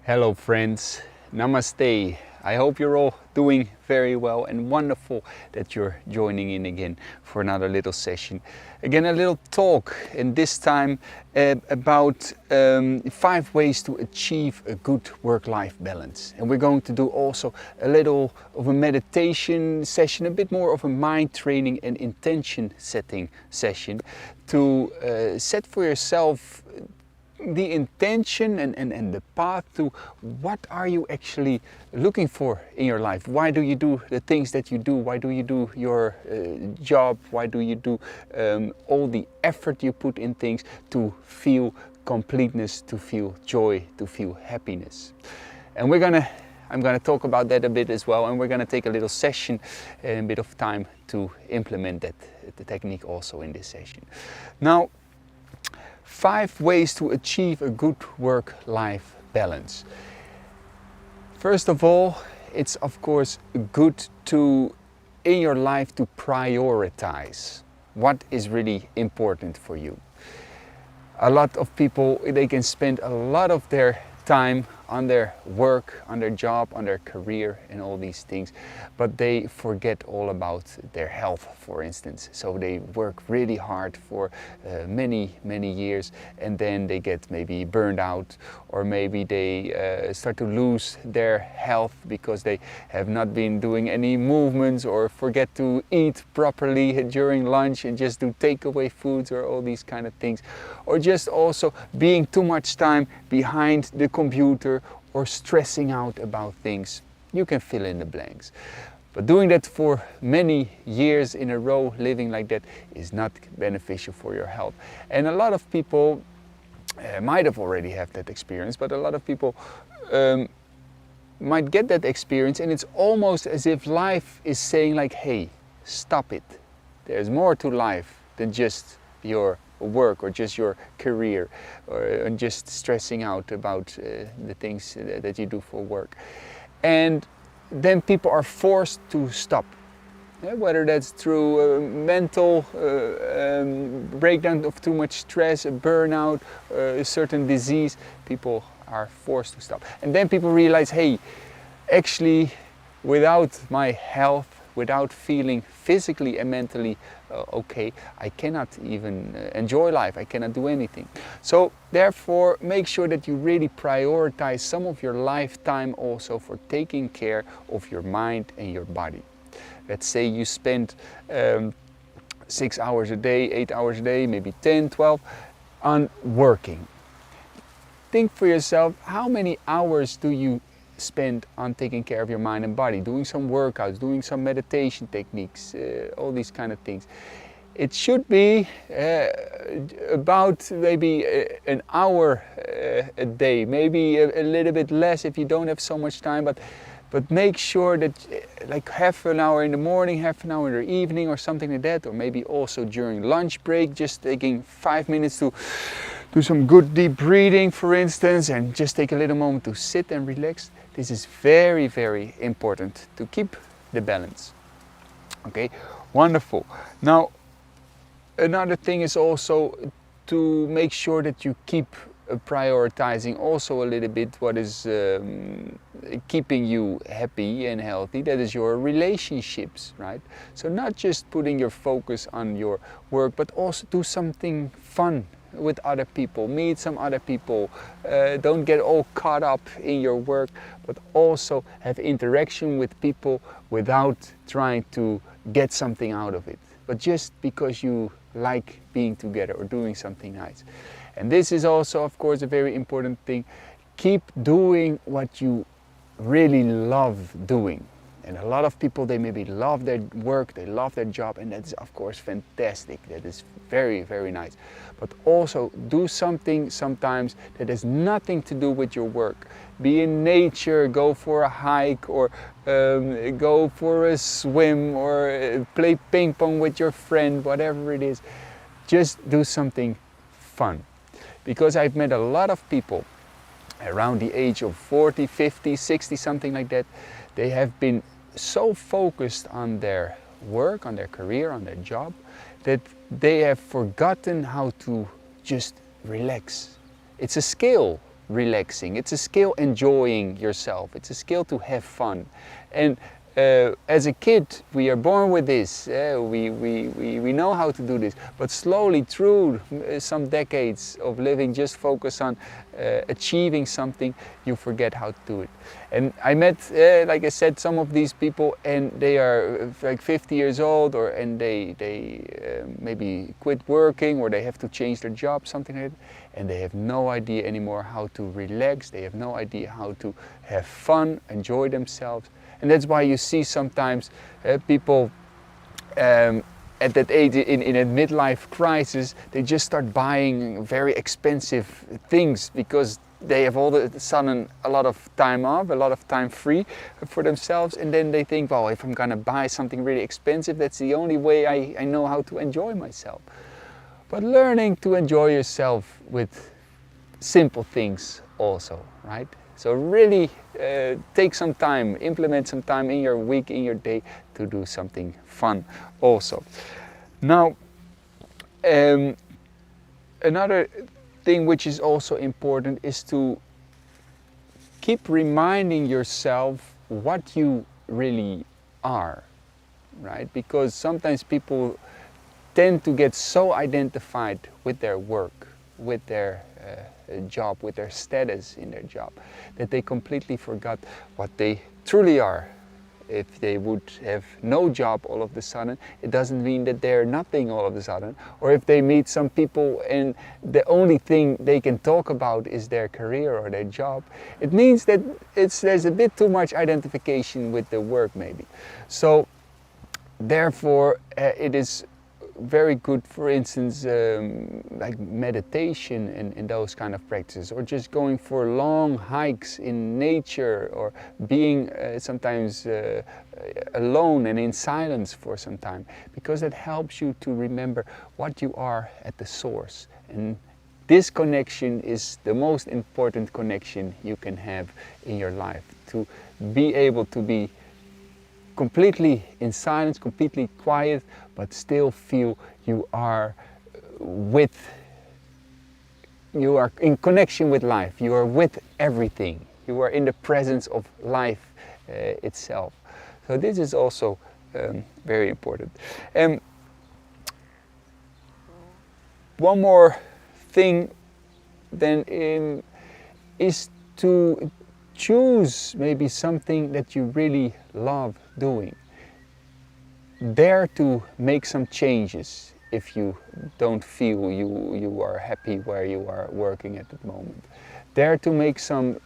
Hello friends, Namaste. I hope you're all doing very well and wonderful that you're joining in again for another little session. Again, a little talk, and this time about 5 ways to achieve a good work-life balance. And we're going to do also a little of a meditation session, a bit more of a mind training and intention setting session to set for yourself the intention and the path to what are you actually looking for in your life. Why do you do the things that you do? Why do you do your job? Why do you do all the effort you put in things to feel completeness, to feel joy, to feel happiness? And I'm gonna talk about that a bit as well, and we're gonna take a little session and a bit of time to implement that the technique also in this session. Now, 5 ways to achieve a good work-life balance. First of all, it's of course good to, in your life, to prioritize what is really important for you. A lot of people, they can spend a lot of their time on their work, on their job, on their career and all these things, but they forget all about their health, for instance. So they work really hard for many years, and then they get maybe burned out, or maybe they start to lose their health because they have not been doing any movements, or forget to eat properly during lunch and just do takeaway foods or all these kind of things, or just also being too much time behind the computer or stressing out about things. You can fill in the blanks. But doing that for many years in a row, living like that, is not beneficial for your health. And a lot of people might have already had that experience, but a lot of people might get that experience, and it's almost as if life is saying like, hey, stop it. There's more to life than just your work or just your career, or just stressing out about the things that you do for work. And then people are forced to stop. Whether that's through a mental breakdown of too much stress, a burnout, a certain disease, people are forced to stop. And then people realize, hey, actually, without my health, without feeling physically and mentally okay, I cannot even enjoy life, I cannot do anything. So therefore, make sure that you really prioritize some of your lifetime also for taking care of your mind and your body. Let's say you spend 6 hours a day, 8 hours a day, maybe 10, 12 on working. Think for yourself, how many hours do you spend on taking care of your mind and body, doing some workouts, doing some meditation techniques, all these kind of things? It should be about maybe an hour a day, maybe a little bit less if you don't have so much time, but make sure that like half an hour in the morning, half an hour in the evening or something like that, or maybe also during lunch break, just taking 5 minutes to do some good deep breathing, for instance, and just take a little moment to sit and relax. This is very, very important to keep the balance. Okay, wonderful. Now, another thing is also to make sure that you keep prioritizing also a little bit what is keeping you happy and healthy. That is your relationships, right? So not just putting your focus on your work, but also do something fun with other people, meet some other people, don't get all caught up in your work, but also have interaction with people without trying to get something out of it, but just because you like being together or doing something nice. And this is also, of course, a very important thing. Keep doing what you really love doing. And a lot of people, they maybe love their work, they love their job, and that's of course fantastic. That is very, very nice. But also do something sometimes that has nothing to do with your work. Be in nature, go for a hike, or go for a swim, or play ping pong with your friend, whatever it is. Just do something fun. Because I've met a lot of people around the age of 40, 50, 60, something like that. They have been so focused on their work, on their career, on their job, that they have forgotten how to just relax. It's a skill, relaxing. It's a skill enjoying yourself. It's a skill to have fun. And as a kid, we are born with this. We know how to do this. But slowly, through some decades of living, just focus on achieving something, you forget how to do it. And I met, like I said, some of these people, and they are like 50 years old, and they maybe quit working, or they have to change their job, something like that, and they have no idea anymore how to relax. They have no idea how to have fun, enjoy themselves. And that's why you see sometimes people at that age, in a midlife crisis, they just start buying very expensive things because they have all of a sudden a lot of time off, a lot of time free for themselves, and then they think, well, if I'm gonna buy something really expensive, that's the only way I know how to enjoy myself. But learning to enjoy yourself with simple things also, right? So really take some time, implement some time in your week, in your day, to do something fun also. Now, another thing which is also important is to keep reminding yourself what you really are, right? Because sometimes people tend to get so identified with their work, with their job, with their status in their job, that they completely forgot what they truly are. If they would have no job all of a sudden, it doesn't mean that they're nothing all of a sudden. Or if they meet some people and the only thing they can talk about is their career or their job, it means that there's a bit too much identification with the work maybe. So therefore it is very good, for instance, like meditation and those kind of practices, or just going for long hikes in nature, or being sometimes alone and in silence for some time, because that helps you to remember what you are at the source. And this connection is the most important connection you can have in your life, to be able to be completely in silence, completely quiet, but still feel you are in connection with life. You are with everything. You are in the presence of life itself. So this is also very important. And one more thing then is to choose maybe something that you really love doing. Dare to make some changes if you don't feel you are happy where you are working at the moment. Dare to make some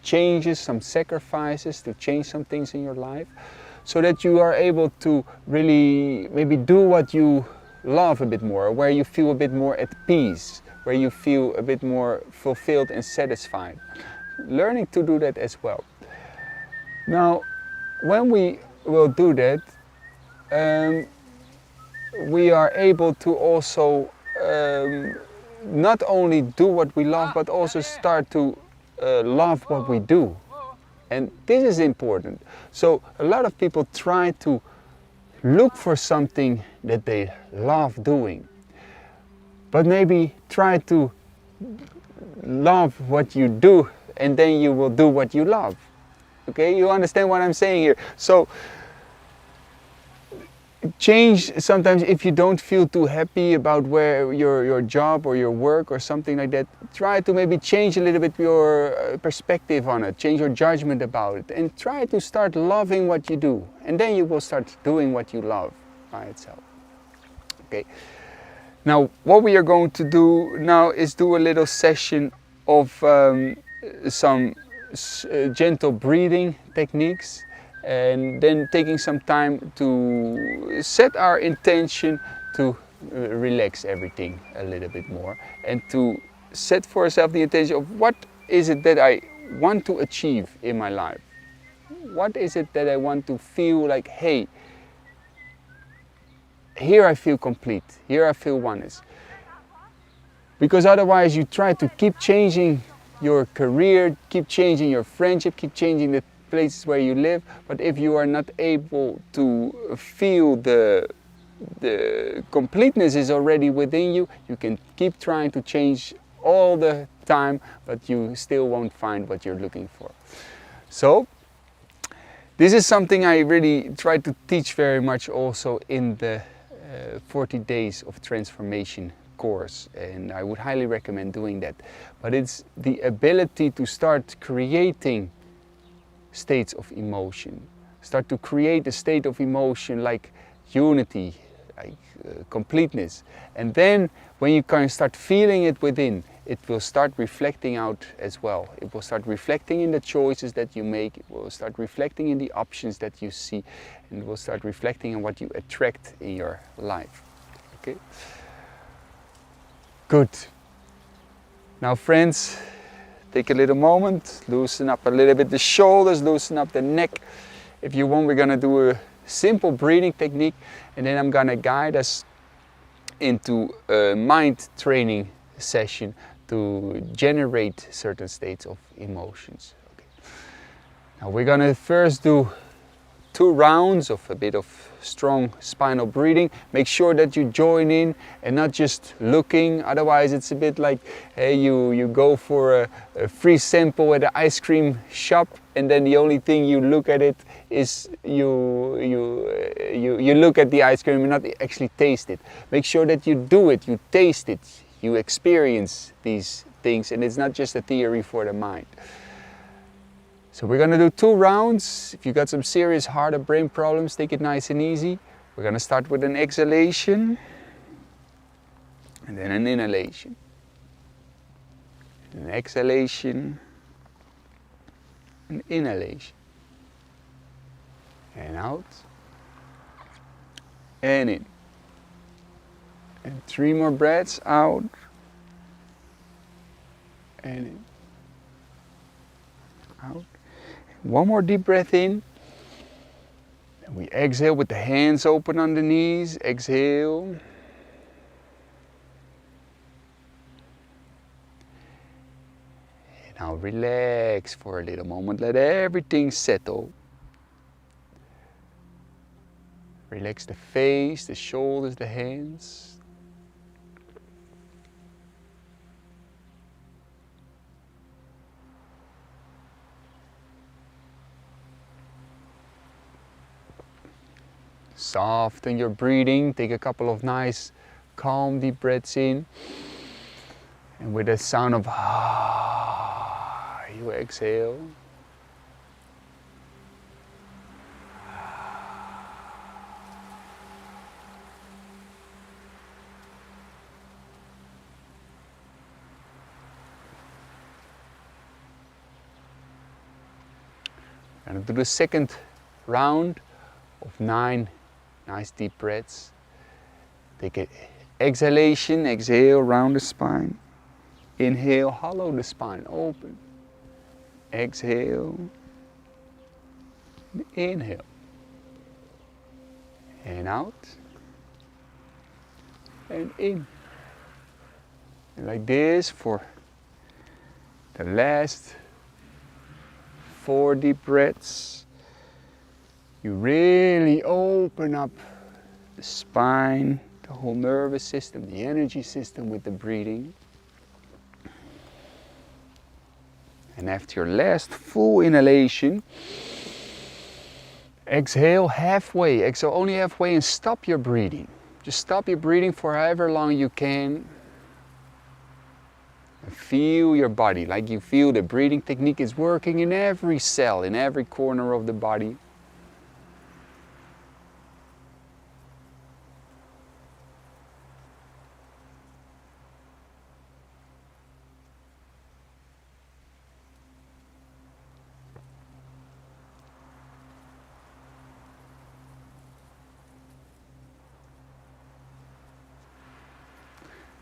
changes, some sacrifices, to change some things in your life, so that you are able to really maybe do what you love a bit more, where you feel a bit more at peace, where you feel a bit more fulfilled and satisfied. Learning to do that as well. Now, when we will do that, we are able to also not only do what we love, but also start to love what we do. And this is important. So a lot of people try to look for something that they love doing, but maybe try to love what you do, and then you will do what you love. Okay, you understand what I'm saying here? So change sometimes, if you don't feel too happy about where your job or your work or something like that, try to maybe change a little bit your perspective on it, change your judgment about it, and try to start loving what you do, and then you will start doing what you love by itself. Okay. Now, what we are going to do now is do a little session of some gentle breathing techniques, and then taking some time to set our intention to relax everything a little bit more, and to set for ourselves the intention of what is it that I want to achieve in my life. What is it that I want to feel like, hey, here I feel complete, here I feel oneness. Because otherwise you try to keep changing your career, keep changing your friendship, keep changing the places where you live, but if you are not able to feel the completeness is already within you, you can keep trying to change all the time, but you still won't find what you're looking for. So this is something I really try to teach very much also in the 40 Days of Transformation course, and I would highly recommend doing that. But it's the ability to start creating states of emotion, start to create a state of emotion like unity, like completeness, and then when you kind of start feeling it within, it will start reflecting out as well. It will start reflecting in the choices that you make, it will start reflecting in the options that you see, and it will start reflecting in what you attract in your life. Okay? Good. Now friends, take a little moment, loosen up a little bit the shoulders, loosen up the neck. If you want, we're gonna do a simple breathing technique, and then I'm gonna guide us into a mind training session to generate certain states of emotions. Okay. Now we're gonna first do 2 rounds of a bit of strong spinal breathing. Make sure that you join in and not just looking, otherwise it's a bit like, hey, you go for a free sample at an ice cream shop, and then the only thing you look at it is you look at the ice cream and not actually taste it. Make sure that you do it, you taste it, you experience these things, and it's not just a theory for the mind. So we're gonna do 2 rounds. If you got some serious heart or brain problems, take it nice and easy. We're gonna start with an exhalation, and then an inhalation. An exhalation, an inhalation. And out, and in. And 3 more breaths, out, and in. Out. 1 more deep breath in. And we exhale with the hands open on the knees. Exhale. And now relax for a little moment. Let everything settle. Relax the face, the shoulders, the hands. Soften your breathing, take a couple of nice, calm, deep breaths in. And with the sound of ah, you exhale. And do the second round of 9 nice deep breaths. Take an exhalation, exhale, round the spine. Inhale, hollow the spine, open. Exhale, inhale. And out, and in. And like this for the last 4 deep breaths. You really open up the spine, the whole nervous system, the energy system with the breathing. And after your last full inhalation, exhale halfway. Exhale only halfway and stop your breathing. Just stop your breathing for however long you can. And feel your body, like you feel the breathing technique is working in every cell, in every corner of the body.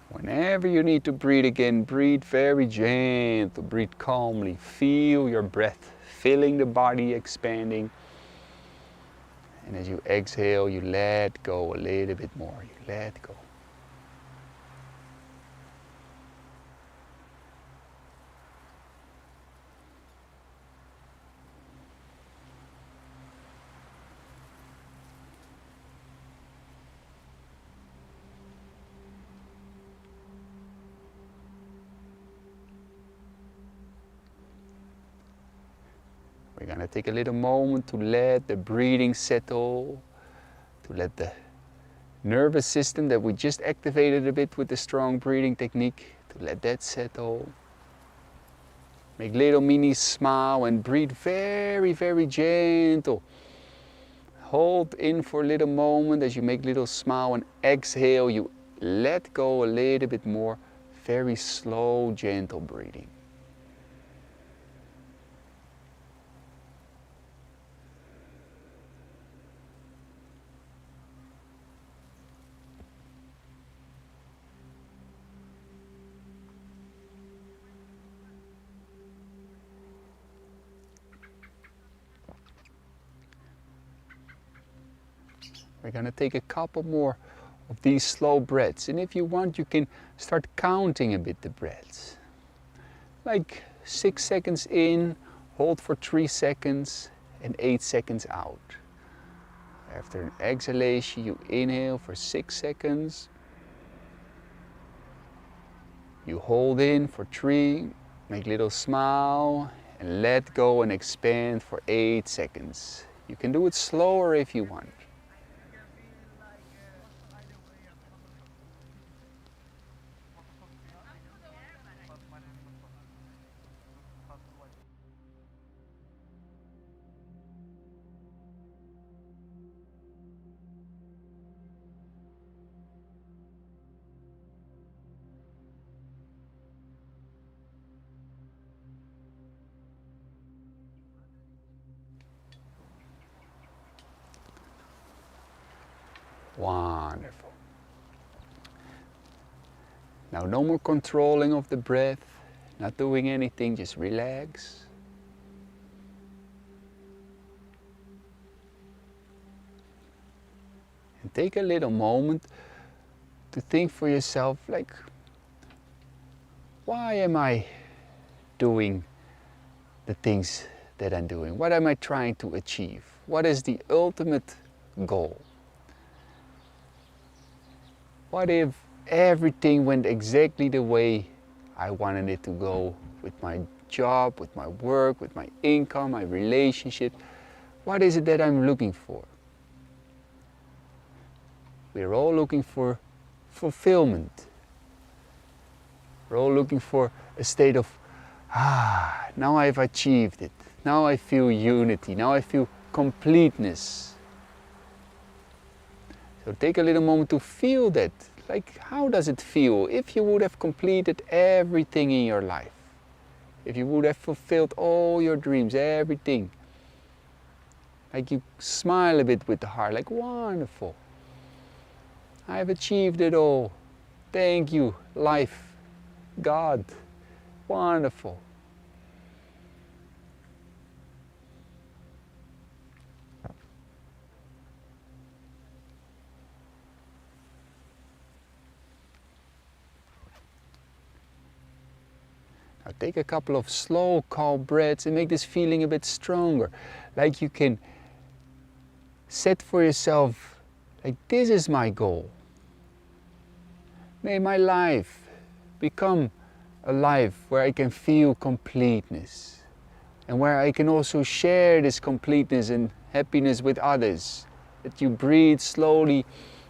Whenever you need to breathe again, breathe very gentle, breathe calmly. Feel your breath filling the body, expanding. And as you exhale, you let go a little bit more. You let go. We're going to take a little moment to let the breathing settle, to let the nervous system that we just activated a bit with the strong breathing technique, to let that settle. Make little mini smile and breathe very, very gentle. Hold in for a little moment as you make little smile, and exhale, you let go a little bit more. Very slow, gentle breathing. We're going to take a couple more of these slow breaths, and if you want you can start counting a bit the breaths. Like 6 seconds in, hold for 3 seconds and 8 seconds out. After an exhalation you inhale for 6 seconds, you hold in for 3, make a little smile and let go and expand for 8 seconds. You can do it slower if you want. Wonderful. Now no more controlling of the breath, not doing anything, just relax. And take a little moment to think for yourself, like, why am I doing the things that I'm doing? What am I trying to achieve? What is the ultimate goal? What if everything went exactly the way I wanted it to go, with my job, with my work, with my income, my relationship? What is it that I'm looking for? We're all looking for fulfillment. We're all looking for a state of, now I've achieved it. Now I feel unity. Now I feel completeness. So take a little moment to feel that. Like, how does it feel if you would have completed everything in your life? If you would have fulfilled all your dreams, everything. Like you smile a bit with the heart, like, wonderful. I've achieved it all. Thank you, life, God. Wonderful. Now take a couple of slow, calm breaths and make this feeling a bit stronger. Like you can set for yourself, like, this is my goal. May my life become a life where I can feel completeness, and where I can also share this completeness and happiness with others. That you breathe slowly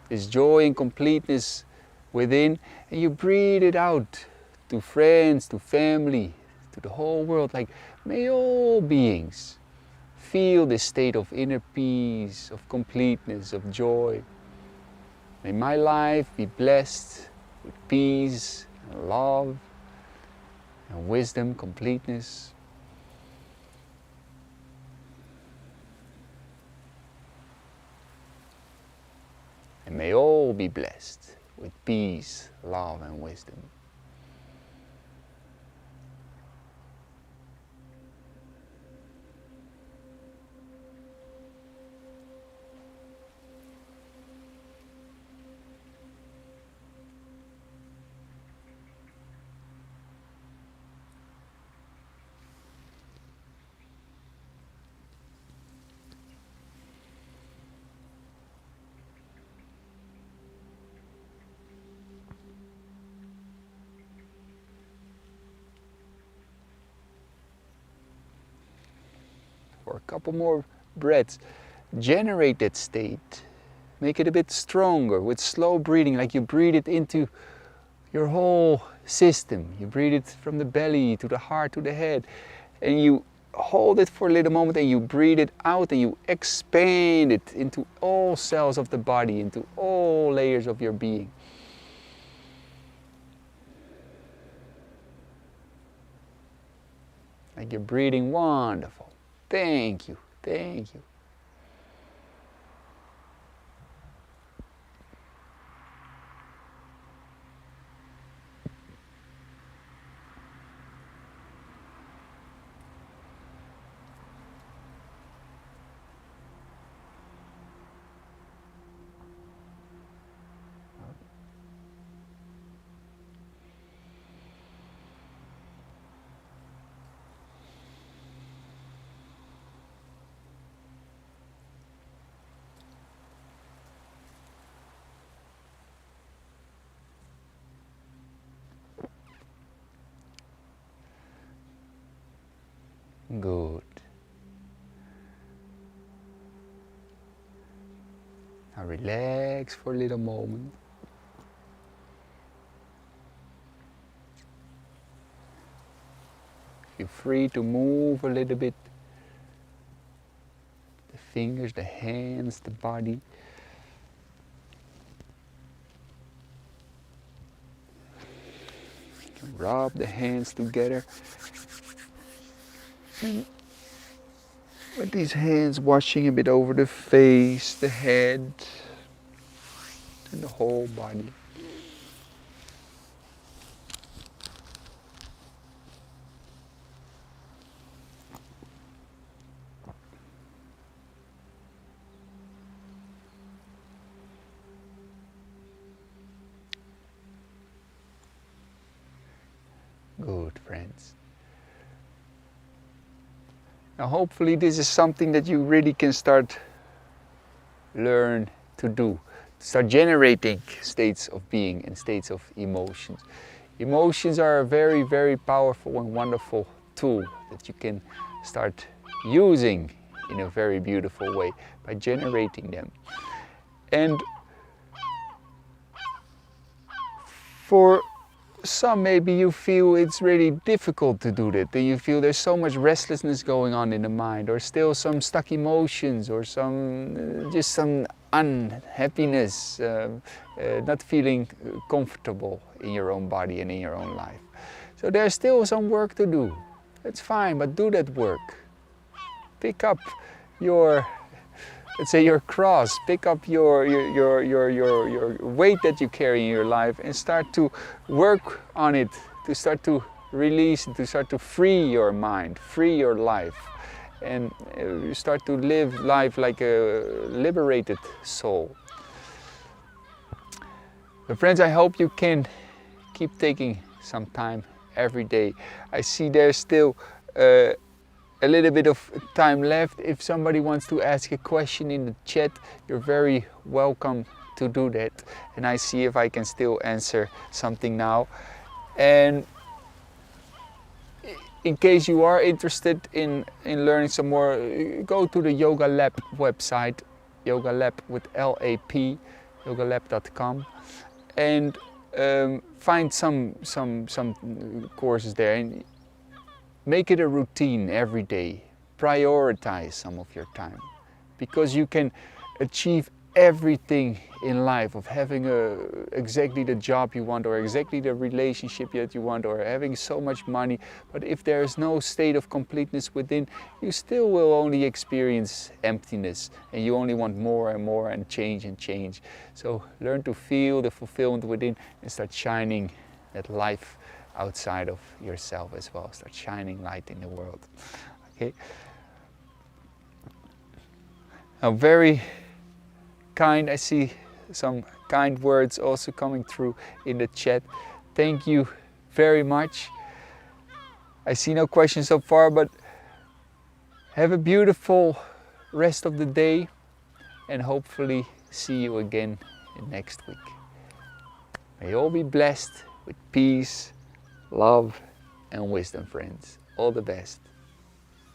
this joy and completeness within, and you breathe it out to friends, to family, to the whole world. Like, may all beings feel this state of inner peace, of completeness, of joy. May my life be blessed with peace and love and wisdom, completeness. And may all be blessed with peace, love and wisdom. for a couple more breaths. Generate that state. Make it a bit stronger with slow breathing, like you breathe it into your whole system. You breathe it from the belly to the heart to the head, and you hold it for a little moment and you breathe it out and you expand it into all cells of the body, into all layers of your being. Like you're breathing wonderful. Thank you, thank you. Good. Now relax for a little moment. Feel free to move a little bit. The fingers, the hands, the body. Rub the hands together. And with these hands washing a bit over the face, the head, and the whole body. Good, friends. Now hopefully this is something that you really can start learn to do. Start generating states of being and states of emotions. Emotions are a very, very powerful and wonderful tool that you can start using in a very beautiful way by generating them. And for some, maybe you feel it's really difficult to do that, and you feel there's so much restlessness going on in the mind, or still some stuck emotions, or just some unhappiness, not feeling comfortable in your own body and in your own life. So there's still some work to do. That's fine, but do that work. Pick up your, let's say, your cross, pick up your weight that you carry in your life and start to work on it, to start to release it, to start to free your mind, free your life, and you start to live life like a liberated soul. But friends, I hope you can keep taking some time every day. I see there's still a little bit of time left. If somebody wants to ask a question in the chat, you're very welcome to do that. And I see if I can still answer something now. And in case you are interested in learning some more, go to the Yogalap website, Yogalap with L-A-P, yogalap.com, and find some courses there. And make it a routine every day. Prioritize some of your time, because you can achieve everything in life of having exactly the job you want, or exactly the relationship that you want, or having so much money. But if there is no state of completeness within, you still will only experience emptiness, and you only want more and more and change and change. So learn to feel the fulfillment within and start shining that life outside of yourself as well. Start shining light in the world. Okay. Now, very kind, I see some kind words also coming through in the chat. Thank you very much. I see no questions so far, but have a beautiful rest of the day, and hopefully see you again next week. May you all be blessed with peace, love and wisdom, friends. All the best.